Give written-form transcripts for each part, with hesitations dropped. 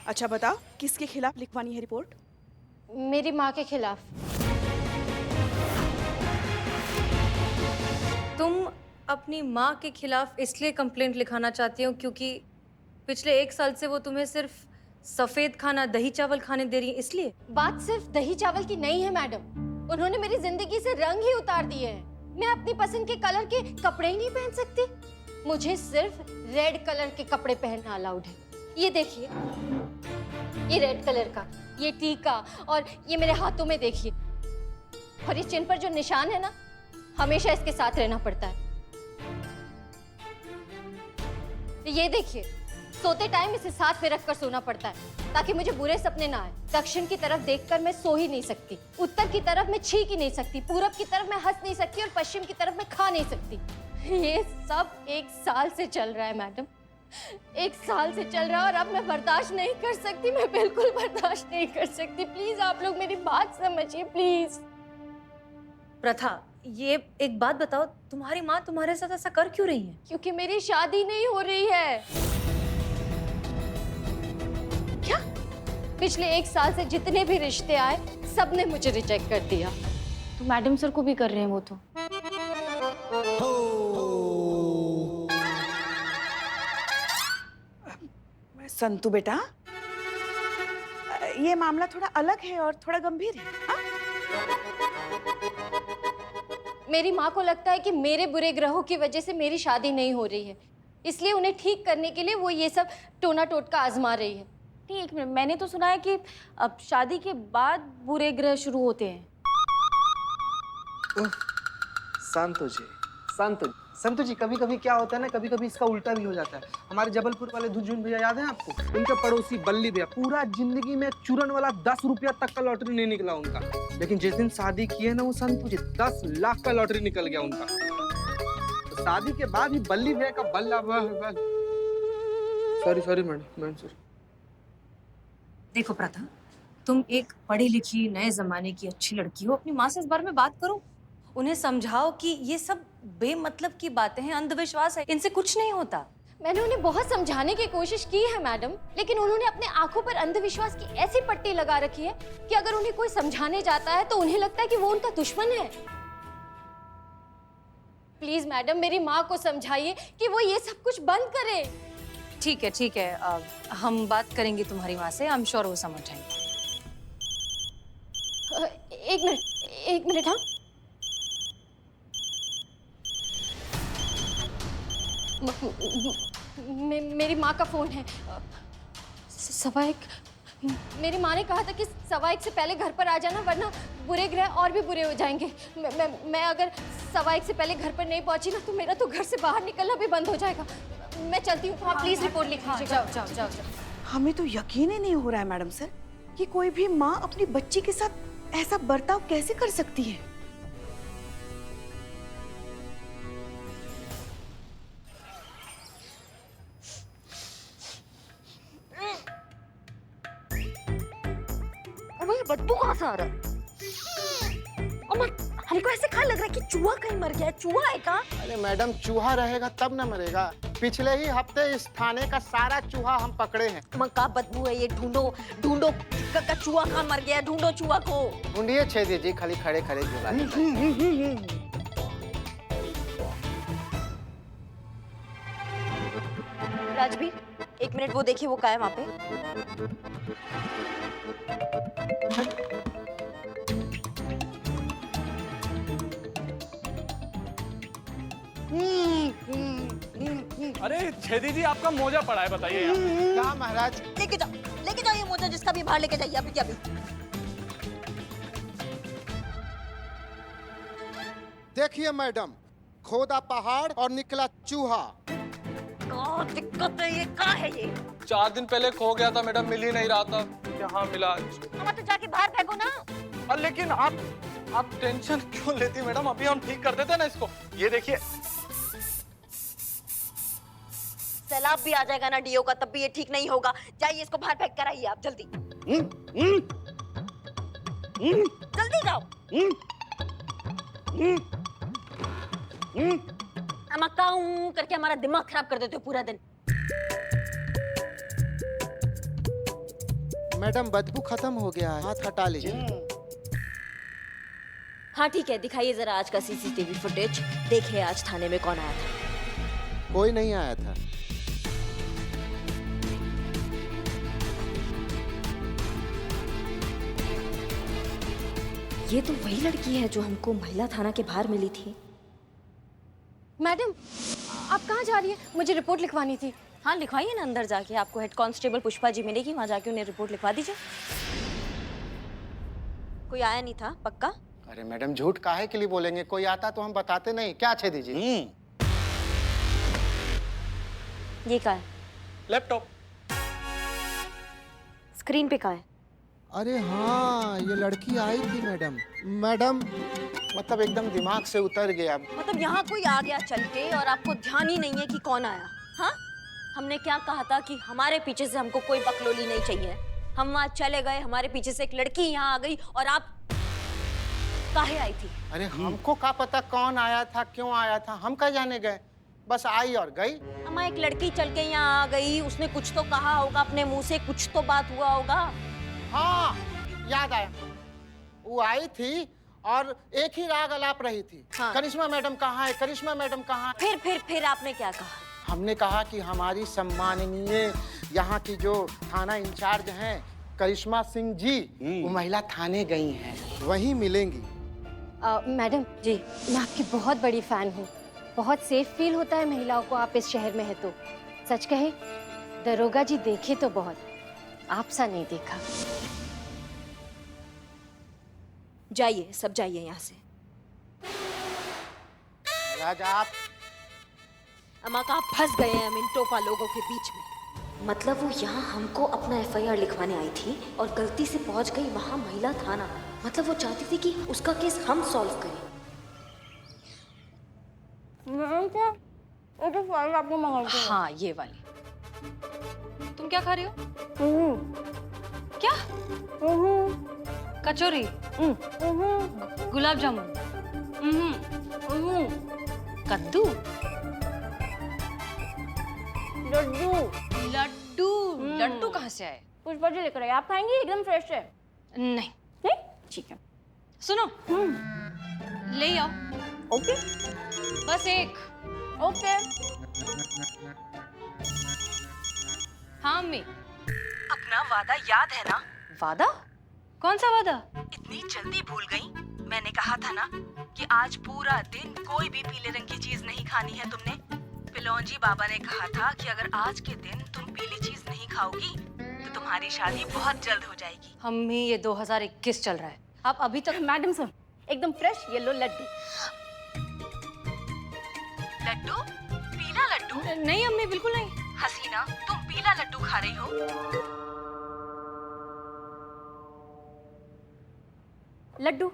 अच्छा बताओ, किसके खिलाफ लिखवानी है रिपोर्ट? मेरी माँ के खिलाफ। तुम अपनी माँ के खिलाफ इसलिए कंप्लेंट लिखाना चाहती हो क्योंकि पिछले 1 साल से वो तुम्हें सिर्फ सफेद खाना दही चावल खाने दे रही है, इसलिए? बात सिर्फ दही चावल की नहीं है मैडम, उन्होंने मेरी जिंदगी से रंग ही उतार दिए हैं। मैं अपनी पसंद के कलर के कपड़े ही नहीं पहन सकती। मुझे सिर्फ रेड कलर के कपड़े पहनना अलाउड है। ये देखिए, ये रेड कलर का, ये टीका, और ये मेरे हाथों में देखिए, और ये चिन्ह पर जो निशान है ना, हमेशा इसके साथ रहना पड़ता है। ये देखिए, सोते टाइम इसे साथ में रखकर सोना पड़ता है ताकि मुझे बुरे सपने ना आए। दक्षिण की तरफ देखकर मैं सो ही नहीं सकती, उत्तर की तरफ मैं छींक ही नहीं सकती, पूरब की तरफ मैं हंस नहीं सकती, और पश्चिम की तरफ मैं खा नहीं सकती। ये सब 1 साल से चल रहा है मैडम, 1 साल से चल रहा है, और अब मैं बर्दाश्त नहीं कर सकती। मैं बिल्कुल बर्दाश्त नहीं कर सकती। प्लीज आप लोग मेरी बात समझिए, प्लीज। प्रथा, ये एक बात बताओ, तुम्हारी माँ तुम्हारे साथ ऐसा कर क्यों रही है? क्योंकि मेरी शादी नहीं हो रही है। क्या? पिछले 1 साल से जितने भी रिश्ते आए, सबने मुझे रिजेक्ट कर दिया। तो मैडम सर को भी कर रहे हैं वो तो। संतु बेटा, ये मामला थोड़ा अलग है और थोड़ा गंभीर है। हाँ? मेरी माँ को लगता है कि मेरे बुरे ग्रहों की वजह से मेरी शादी नहीं हो रही है, इसलिए उन्हें ठीक करने के लिए वो ये सब टोना टोटका आजमा रही है। नहीं, एक मिनट, मैंने तो सुना है कि अब शादी के बाद बुरे ग्रह शुरू होते हैं। संतु जी कभी कभी क्या होता है ना, कभी कभी इसका उल्टा भी हो जाता है। हमारे जबलपुर वाले धुंजुन भैया याद है आपको? उनके पड़ोसी बल्ली भैया, पूरा जिंदगी में चूरन वाला 10 रुपया तक का लॉटरी नहीं निकला उनका, लेकिन जिस दिन शादी किए ना वो संतु जी, 10 लाख का लॉटरी निकल गया उनका। तो शादी के बाद ही बल्ली भैया का बल्ला। Sorry madam sorry. देखो प्रथा, तुम एक पढ़ी लिखी नए जमाने की अच्छी लड़की हो, अपनी माँ से इस बारे में बात करो, उन्हें समझाओ कि ये सब बेमतलब की बातें हैं, अंधविश्वास है, इनसे कुछ नहीं होता। मैंने उन्हें बहुत समझाने की कोशिश की है मैडम, लेकिन उन्होंने अपने आंखों पर अंधविश्वास की ऐसी पट्टी लगा रखी है कि अगर उन्हें कोई समझाने जाता है तो उन्हें लगता है कि वो उनका दुश्मन है। प्लीज मैडम, मेरी माँ को समझाइए कि वो ये सब कुछ बंद करे। ठीक है, हम बात करेंगे तुम्हारी माँ से, आई एम श्योर वो समझ आएंगे। एक मिनट। हाँ, मेरी माँ का फोन है। 1:15। मेरी माँ ने कहा था कि 1:15 से पहले घर पर आ जाना, वरना बुरे ग्रह और भी बुरे हो जाएंगे। मैं अगर 1:15 से पहले घर पर नहीं पहुंची ना, तो मेरा तो घर से बाहर निकलना भी बंद हो जाएगा। मैं चलती हूँ। हाँ, प्लीज रिपोर्ट लिख लीजिए। जाओ। हमें तो यकीन ही नहीं हो रहा है मैडम सर कि कोई भी माँ अपनी बच्ची के साथ ऐसा बर्ताव कैसे कर सकती है। और ये बदबू कहाँ से आ रहा है? हमको ऐसे कहाँ लग रहा है कि चूहा कहीं मर गया है? चूहा है कहाँ? अरे मैडम, चूहा रहेगा तब ना मरेगा। पिछले ही हफ्ते इस थाने का सारा चूहा हम पकड़े हैं। का बदबू है ये? ढूंढो का चूहा कहाँ मर गया है? ढूंढो चूहा को। ढूंढिए छेदी जी, खाली खड़े जुगाड़। राजवीर, 1 मिनट, वो देखिए, वो क्या है वहाँ पे? अरे छेदी जी, आपका मोजा पड़ा है, बताइए यार। क्या महाराज? लेके जाओ ये मोजा, जिसका भी बाहर लेके जाइए अभी के अभी। देखिए मैडम, खोदा पहाड़ और निकला चूहा। क्या दिक्कत है? ये क्या है ये? 4 दिन पहले खो गया था मैडम, मिल ही नहीं रहा था, यहाँ मिला। तो जाके बाहर फेंको ना। लेकिन आप टेंशन क्यों लेती मैडम, अभी हम ठीक कर देते ना इसको। ये देखिए, सैलाब भी आ जाएगा ना डीओ का, तब भी ये ठीक नहीं होगा। जाइए इसको बाहर फेंक कर आइए आप, जल्दी। जल्दी जाओ। अमक्काऊ करके हमारा दिमाग खराब कर देते हो पूरा दिन। मैडम बदबू खत्म हो गया है, हाथ हटा लीजिए। हाँ ठीक है, दिखाइए जरा आज का सीसीटीवी फुटेज। देखिए आज थाने में कौन आया था। कोई नहीं आया था। ये तो वही लड़की है जो हमको महिला थाना के बाहर मिली थी। मैडम, आप कहाँ जा रही है? मुझे रिपोर्ट लिखवानी थी। हाँ लिखवाइए ना अंदर जाके, आपको हेड कांस्टेबल पुष्पा जी मिलेगी, वहाँ जाके उन्हें रिपोर्ट लिखवा दीजिए। कोई आया नहीं था पक्का? अरे मैडम झूठ काहे के लिए बोलेंगे, कोई आता तो हम बताते नहीं। क्या अच्छे दीजिए। ये क्या है? लैपटॉप। स्क्रीन पे क्या है? अरे हाँ, ये लड़की आई थी मैडम। मैडम मतलब एकदम दिमाग से उतर गया। मतलब यहाँ कोई आ गया चल के और आपको ध्यान ही नहीं है कि कौन आया? हाँ, हमने क्या कहा था कि हमारे पीछे से हमको कोई बकलोली नहीं चाहिए। हम वहाँ चले गए, हमारे पीछे से एक लड़की यहाँ आ गई और आप काहे आई थी? अरे हमको क्या पता कौन आया था, क्यों आया था, हम क्या जाने गए, बस आई और गई। अम्मा एक लड़की चल के यहाँ आ गई, उसने कुछ तो कहा होगा अपने मुंह से, कुछ तो बात हुआ होगा। हाँ याद आया, वो आई थी और एक ही राग अलाप रही थी। हाँ। करिश्मा मैडम कहाँ है, करिश्मा मैडम कहाँ है? फिर आपने क्या कहा? हमने कहा कि हमारी सम्माननीय यहाँ की जो थाना इंचार्ज हैं करिश्मा सिंह जी, वो महिला थाने गई हैं, वहीं मिलेंगी। मैडम जी मैं आपकी बहुत बड़ी फैन हूँ। बहुत सेफ फील होता है महिलाओं को आप इस शहर में है तो। सच कहे दरोगा जी देखे तो बहुत, आप सा नहीं देखा। जाइए, सब जाइए यहाँ से। राजा आप अम्मा का आप फंस गए हैं हम इन टोपा लोगों के बीच में। मतलब वो यहाँ हमको अपना एफआईआर लिखवाने आई थी और गलती से पहुँच गई वहाँ महिला थाना। मतलब वो चाहती थी कि उसका केस हम सॉल्व करें। हाँ ये वाली। तुम क्या खा रही हो? क्या? कचौरी? गुलाब जामुन? कद्दू? लड्डू। लड्डू? लड्डू कहाँ से आए? पुष्पा जी लेकर आए, आप खाएंगे? एकदम फ्रेश है। नहीं। नहीं? ठीक है। सुनो, ले आओ। ओके बस एक। ओके। हाँ अम्मी। अपना वादा याद है ना? वादा? कौन सा वादा? इतनी जल्दी भूल गई? मैंने कहा था ना कि आज पूरा दिन कोई भी पीले रंग की चीज नहीं खानी है तुमने। पिलौजी बाबा ने कहा था कि अगर आज के दिन तुम पीली चीज नहीं खाओगी तो तुम्हारी शादी बहुत जल्द हो जाएगी। अम्मी ये 2021 चल रहा है, आप अभी तक। मैडम सर एकदम फ्रेश येलो लड्डू। लड्डू? पीला लड्डू? नहीं अम्मी बिल्कुल नहीं। हसीना तुम पीला लड्डू खा रही हो? लड्डू।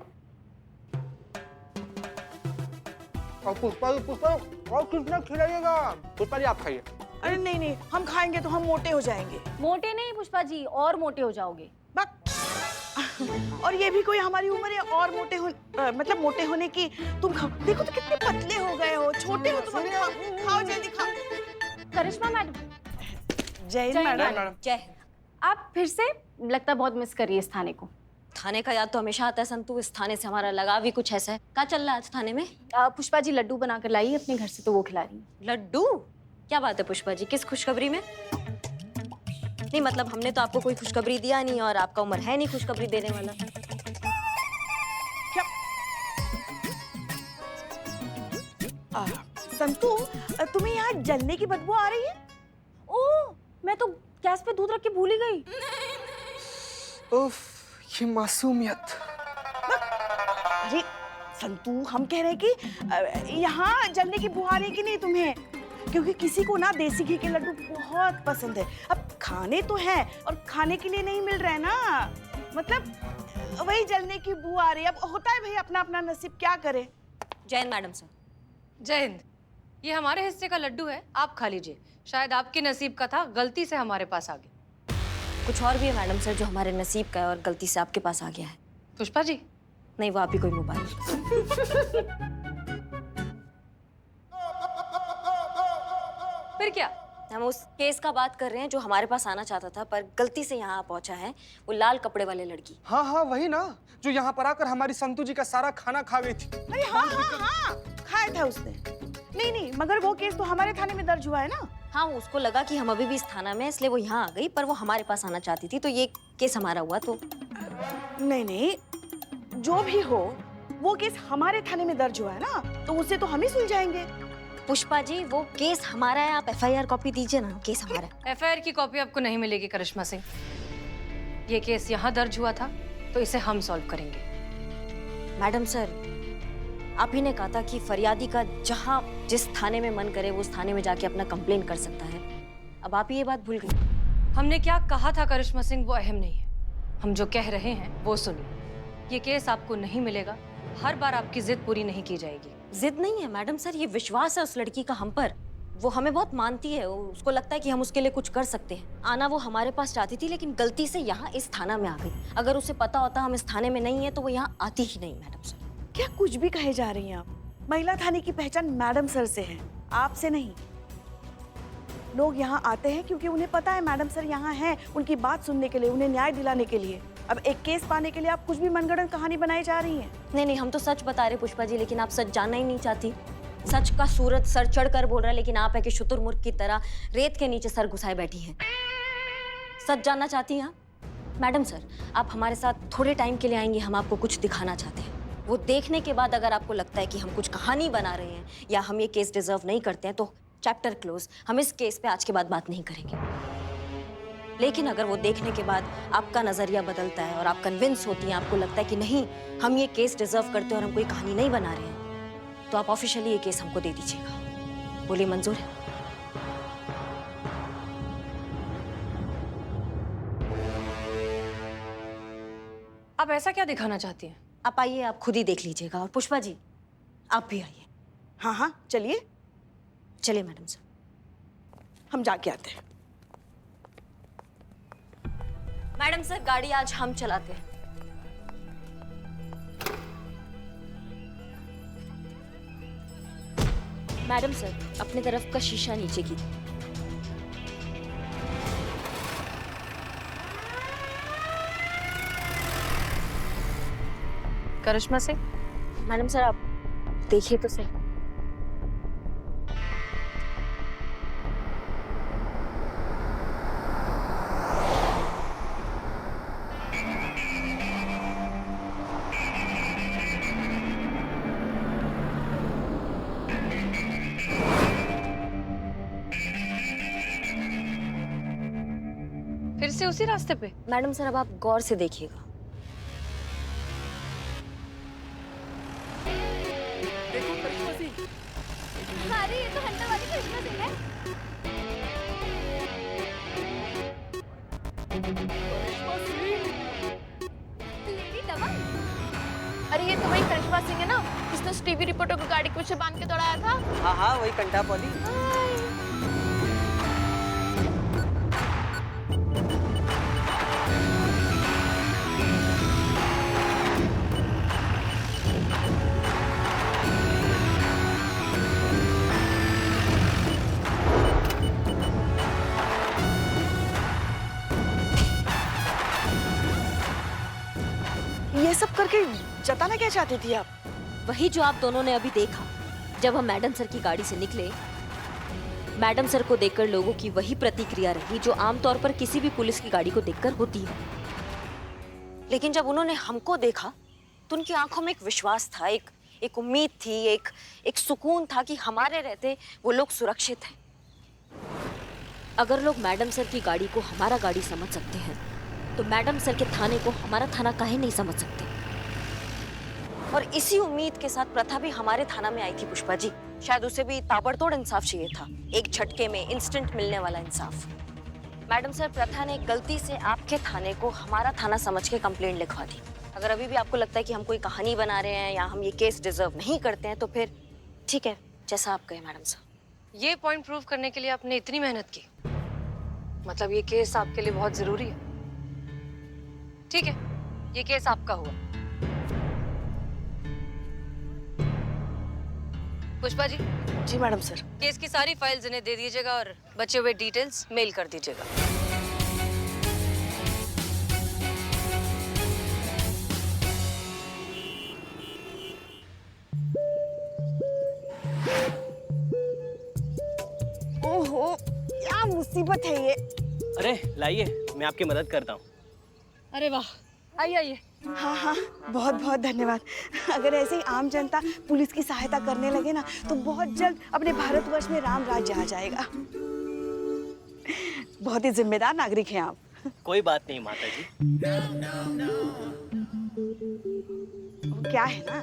और पुष्पा और कितना खिलाइएगा? पुष्पा जी आप खाइए। अरे नहीं नहीं, हम खाएंगे तो हम मोटे हो जाएंगे। मोटे नहीं पुष्पा जी, और मोटे हो जाओगे। बक। और ये भी कोई हमारी उम्र है और मोटे हो मतलब मोटे होने की। तुम खाओ, देखो तो कितने पतले हो गए हो, छोटे हो तुम। खाओ, खाओ जल्दी खाओ। करिश्मा मैडम। जय हिंद मैडम। जय हिंद। आप फिर से लगता बहुत मिस कर रही है इस थाने को। थाने का याद तो हमेशा आता है संतू, इस थाने से हमारा लगाव ही कुछ ऐसा है। क्या चल रहा है आज थाने में? पुष्पा जी लड्डू बनाकर लाई अपने घर से, तो वो खिला रही है। लड्डू? क्या बात है पुष्पा जी, किस खुशखबरी में? नहीं मतलब हमने तो आपको कोई खुशखबरी दिया नहीं और आपका उम्र है नहीं खुशखबरी देने वाला। संतू, तुम्हें यहाँ जलने की बदबू आ रही है? ओह, मैं तो गैस पे दूध रख के भूल ही गई। उफ, ये मासूमियत। अरे संतू, हम कह रहे हैं कि यहाँ जलने की बू आ रही है कि नहीं तुम्हें? क्योंकि किसी को ना देसी घी के लड्डू बहुत पसंद है। अब खाने तो है और खाने के लिए नहीं मिल रहा है ना, मतलब वही जलने की बू आ रही है। अब होता है भाई अपना अपना नसीब, क्या करे। जय हिंद मैडम सर। जय हिंद। ये हमारे हिस्से का लड्डू है, आप खा लीजिए। शायद आपके नसीब का था, गलती से हमारे पास आ गया। कुछ और भी है मैडम सर जो हमारे नसीब का है और गलती से आपके पास आ गया है। पुष्पा जी? नहीं वो आप ही कोई मोबाइल। फिर क्या? हम उस केस का बात कर रहे हैं जो हमारे पास आना चाहता था पर गलती से यहाँ पहुंचा है, वो लाल कपड़े वाले लड़की। हाँ हाँ वही ना, जो यहाँ पर आकर हमारी संतू जी का सारा खाना खा गई थी। अरे हाँ हाँ हाँ, खाया था उसने। नहीं नहीं, मगर वो केस तो हमारे थाने में दर्ज हुआ है ना। हाँ, उसको लगा कि हम अभी भी इस थाना में, इसलिए वो यहाँ आ गई, पर वो हमारे पास आना चाहती थी, तो ये केस हमारा हुआ। तो नहीं नहीं, जो भी हो वो केस हमारे थाने में दर्ज हुआ है ना, तो उससे तो हम ही सुलझाएंगे। पुष्पा जी, वो केस हमारा है, आप एफआईआर कॉपी दीजिए ना, केस हमारा है। एफआईआर की कॉपी आपको नहीं मिलेगी करिश्मा सिंह। ये केस यहाँ दर्ज हुआ था तो इसे हम सॉल्व करेंगे। मैडम सर, आप ही ने कहा था कि फरियादी का जहाँ जिस थाने में मन करे वो उस थाने में जाके अपना कंप्लेन कर सकता है। अब आप ही ये बात भूल गई। हमने क्या कहा था करिश्मा सिंह, वो अहम नहीं है। हम जो कह रहे हैं वो सुनिए। ये केस आपको नहीं मिलेगा, हर बार आपकी जिद पूरी नहीं की जाएगी। जिद नहीं है मैडम सर, ये विश्वास है उस लड़की का हम पर। वो हमें बहुत मानती है, उसको लगता है कि हम उसके लिए कुछ कर सकते हैं। आना वो हमारे पास चाहती थी, लेकिन गलती से यहाँ इस थाना में आ गई। अगर उसे पता होता हम इस थाने में नहीं है तो वो यहाँ आती ही नहीं। मैडम सर, क्या कुछ भी कहे जा रही हैं आप? महिला थाने की पहचान मैडम सर से है, आपसे नहीं। लोग यहाँ आते हैं क्योंकि उन्हें पता है मैडम सर यहाँ हैं, उनकी बात सुनने के लिए, उन्हें न्याय दिलाने के लिए। अब एक केस पाने के लिए आप कुछ भी मनगढ़ंत कहानी बनाई जा रही हैं। नहीं नहीं, हम तो सच बता रहे पुष्पा जी, लेकिन आप सच जानना ही नहीं चाहती। सच का सूरज सर चढ़कर बोल रहा है, लेकिन आप है कि शुतुरमुर्ग की तरह रेत के नीचे सर घुसाए बैठी हैं। सच जानना चाहती हैं आप? मैडम सर, आप हमारे साथ थोड़े टाइम के लिए आएंगे, हम आपको कुछ दिखाना चाहते हैं। वो देखने के बाद अगर आपको लगता है कि हम कुछ कहानी बना रहे हैं या हम ये केस डिजर्व नहीं करते हैं, तो चैप्टर क्लोज। हम इस केस पे आज के बाद बात नहीं करेंगे। लेकिन अगर वो देखने के बाद आपका नजरिया बदलता है और आप कन्विंस होती हैं, आपको लगता है कि नहीं हम ये केस डिजर्व करते हैं और हम कोई कहानी नहीं बना रहे हैं, तो आप ऑफिशियली ये केस हमको दे दीजिएगा। बोलिए, मंजूर है? आप ऐसा क्या दिखाना चाहती हैं? आप आइए, आप खुद ही देख लीजिएगा। और पुष्पा जी, आप भी आइए। हाँ हाँ चलिए, चलिए मैडम सर, हम जाके आते हैं। मैडम सर, गाड़ी आज हम चलाते हैं। मैडम सर, अपने तरफ का शीशा नीचे की। करिश्मा सिंह, मैडम सर, आप देखिए तो सही। फिर से उसी रास्ते पे? मैडम सर, अब आप गौर से देखिएगा। अरे ये तो हंटर वाली करिश्मा सिंह है। लेडी दबंग। अरे ये तो वही करिश्मा सिंह है ना, जिसने उस टीवी रिपोर्टर को गाड़ी के पीछे बांध के दौड़ाया था। हाँ हाँ वही कंटा पॉली। ये सब करके जताना क्या चाहती थी आप? वही जो आप दोनों ने अभी देखा। जब हम मैडम सर की गाड़ी से निकले, मैडम सर को देखकर लोगों की वही प्रतिक्रिया रही जो आमतौर पर किसी भी पुलिस की गाड़ी को देखकर होती है। लेकिन जब उन्होंने हमको देखा तो उनकी आंखों में एक विश्वास था, एक उम्मीद थी, एक सुकून था कि हमारे रहते वो लोग सुरक्षित हैं। अगर लोग मैडम सर की गाड़ी को हमारा गाड़ी समझ सकते हैं, तो मैडम सर के थाने को हमारा थाना काहे नहीं समझ सकते? और इसी उम्मीद के साथ प्रथा भी हमारे थाना में आई थी पुष्पा जी। शायद उसे भी ताबड़तोड़ इंसाफ चाहिए था, एक झटके में इंस्टेंट मिलने वाला इंसाफ। मैडम सर, प्रथा ने गलती से आपके थाने को हमारा थाना समझ के कंप्लेंट लिखवा दी। अगर अभी भी आपको लगता है कि हम कोई कहानी बना रहे हैं या हम ये केस डिजर्व नहीं करते हैं, तो फिर ठीक है, जैसा आप कहें मैडम सर। ये पॉइंट प्रूव करने के लिए आपने इतनी मेहनत की, मतलब ये केस आपके लिए बहुत जरूरी है। ठीक है, ये केस आपका हुआ। पुष्पा जी, जी मैडम सर। केस की सारी फाइल्स इन्हें दे दीजिएगा और बचे हुए डिटेल्स मेल कर दीजिएगा। ओहो, क्या मुसीबत है ये। अरे लाइए, मैं आपकी मदद करता हूँ। अरे वाह, आइए आइए। हाँ हाँ, बहुत बहुत धन्यवाद। अगर ऐसे ही आम जनता पुलिस की सहायता करने लगे ना तो बहुत जल्द अपने भारतवर्ष में राम राज्य आ जाएगा। बहुत ही जिम्मेदार नागरिक हैं आप। कोई बात नहीं माता जी। क्या है ना,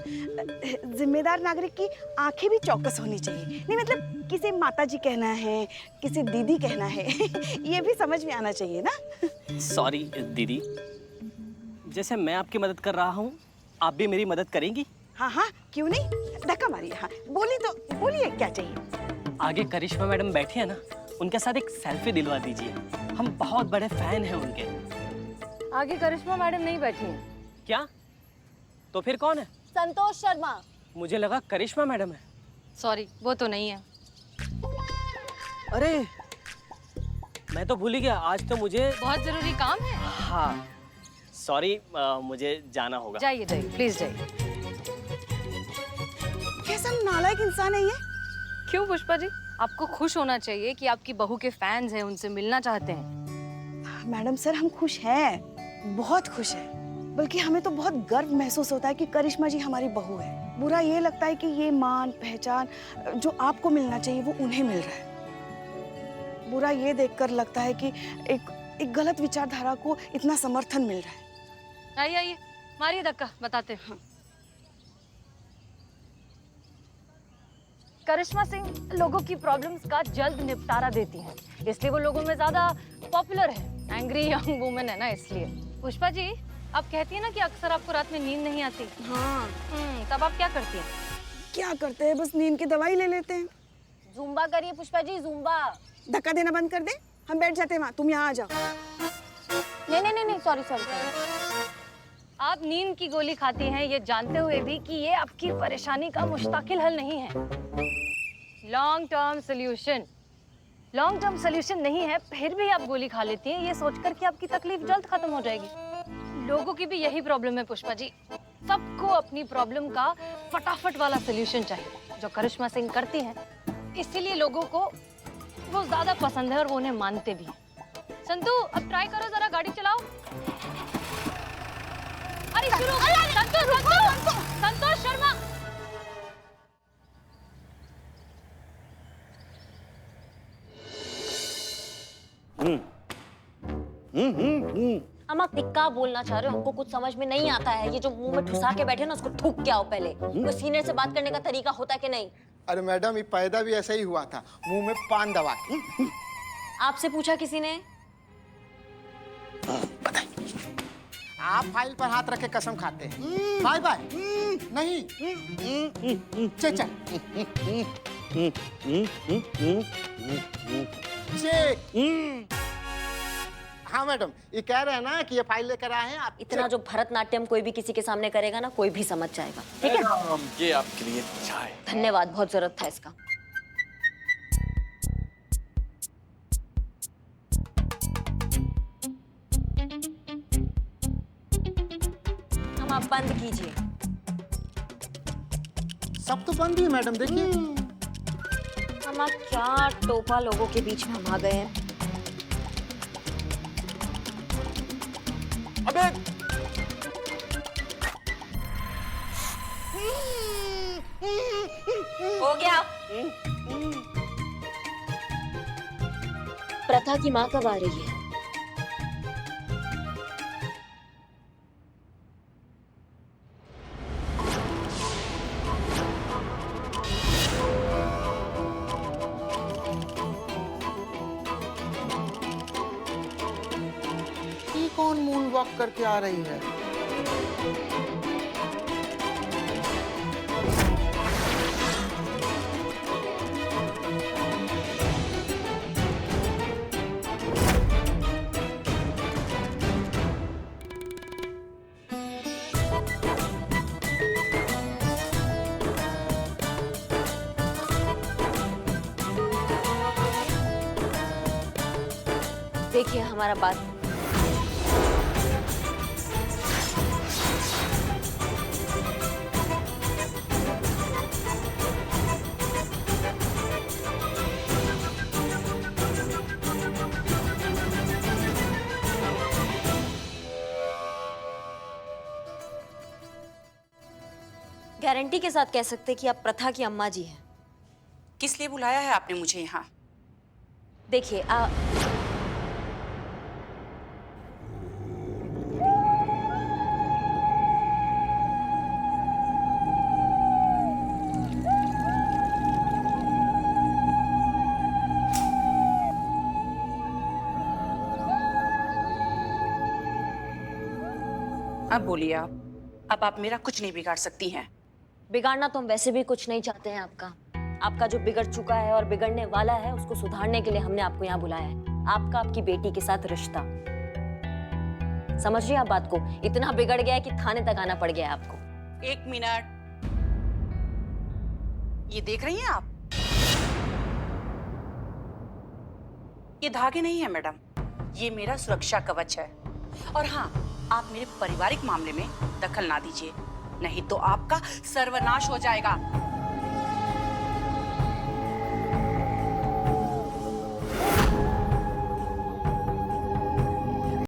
जिम्मेदार नागरिक की आंखें भी चौकस होनी चाहिए। नहीं मतलब किसे माता जी कहना है, किसे दीदी कहना है, ये भी समझ में आना चाहिए ना। सॉरी दीदी, जैसे मैं आपकी मदद कर रहा हूँ, आप भी मेरी मदद करेंगी? हाँ हाँ, क्यों नहीं, धक्का मारिए। हाँ बोलिए क्या चाहिए। आगे करिश्मा मैडम बैठी है ना, उनके साथ एक सेल्फी दिलवा दीजिए। हम बहुत बड़े फैन हैं उनके। आगे करिश्मा मैडम नहीं बैठी हैं। क्या? तो फिर कौन है? संतोष शर्मा। मुझे लगा करिश्मा मैडम है। सॉरी, वो तो नहीं है। अरे मैं तो भूल ही गया, आज तो मुझे बहुत जरूरी काम है। हाँ सॉरी, मुझे जाना होगा। जाइए जाइए, प्लीज जाइए। कैसा नालायक इंसान है ये। क्यों पुष्पा जी, आपको खुश होना चाहिए कि आपकी बहू के फैंस हैं, उनसे मिलना चाहते हैं। मैडम सर, हम खुश हैं, बहुत खुश हैं। बल्कि हमें तो बहुत गर्व महसूस होता है कि करिश्मा जी हमारी बहू है। बुरा ये लगता है कि ये मान पहचान जो आपको मिलना चाहिए वो उन्हें मिल रहा है। बुरा ये देखकर लगता है कि एक गलत विचारधारा को इतना समर्थन मिल रहा है। आइए आइए, मारिए धक्का, बताते हैं। करिश्मा सिंह लोगों की प्रॉब्लम्स का जल्द निपटारा देती हैं, इसलिए वो लोगों में ज्यादा पॉपुलर है। एंग्री यंग वुमन है ना, इसलिए। पुष्पा जी, आप कहती हैं ना कि अक्सर आपको रात में नींद नहीं आती। हाँ। तब आप क्या करती हैं? क्या करते हैं, बस नींद की दवाई ले लेते हैं। जुम्बा करिए पुष्पा जी, जुम्बा। धक्का देना बंद कर दे, हम बैठ जाते हैं वहाँ, तुम यहाँ आ जाओ। नहीं, सॉरी। आप नींद की गोली खाती हैं ये जानते हुए भी कि ये आपकी परेशानी का मुस्तकिल हल नहीं है। लॉन्ग टर्म सोल्यूशन नहीं है, फिर भी आप गोली खा लेती हैं ये सोचकर कि आपकी तकलीफ जल्द खत्म हो जाएगी। लोगों की भी यही प्रॉब्लम है पुष्पा जी, सबको अपनी प्रॉब्लम का फटाफट वाला सोल्यूशन चाहिए, जो करिश्मा सिंह करती हैं। इसीलिए लोगों को वो ज्यादा पसंद है और वो उन्हें मानते भी हैं। संतू, अब ट्राई करो, जरा गाड़ी चलाओ। अरे शुरू, संतोष शर्मा। हम आप क्या बोलना चाह रहे हो, हमको कुछ समझ में नहीं आता है। ये जो मुंह में ठुसा के बैठे ना, उसको थूक के आओ पहले। कोई सीनियर से बात करने का तरीका होता है कि नहीं? अरे मैडम, ये पैदा भी ऐसा ही हुआ था, मुंह में पान दबा के। आपसे पूछा किसी ने? आप फाइल पर हाथ रख के कसम खाते हैं। Bye bye. नहीं। चल चल। हाँ मैडम, ये कह रहे हैं ना कि ये फाइल लेकर आए हैं आप। इतना जो भरतनाट्यम कोई भी किसी के सामने करेगा ना, कोई भी समझ जाएगा। ठीक है, ये आपके लिए चाय। धन्यवाद, बहुत जरूरत था इसका। हम आप बंद कीजिए। सब तो बंद ही है मैडम, देखिए। हम आप क्या टोपा लोगों के बीच में हम आ गए हैं। अबे हो गया। प्रथा की माँ कब आ रही है? ये कौन मून वॉक करके आ रही है? देखिए हमारा बात, गारंटी के साथ कह सकते कि आप प्रथा की अम्मा जी हैं। किस लिए बुलाया है आपने मुझे यहाँ? देखिए अब बोलिए अब आप मेरा कुछ नहीं बिगाड़ सकती हैं। बिगाड़ना तो हम वैसे भी कुछ नहीं चाहते हैं आपका जो बिगड़ चुका है और बिगड़ने वाला है उसको सुधारने के लिए हमने आपको यहाँ बुलाया है। आपका आपकी बेटी के साथ रिश्ता, समझ रही हैं आप बात को? इतना बिगड़ गया है कि थाने तक आना पड़ गया है आपको। 1 मिनट, ये देख रही हैं आप? ये धागे नहीं है मैडम, ये मेरा सुरक्षा कवच है। और हाँ, आप मेरे पारिवारिक मामले में दखल ना दीजिए, नहीं तो आपका सर्वनाश हो जाएगा।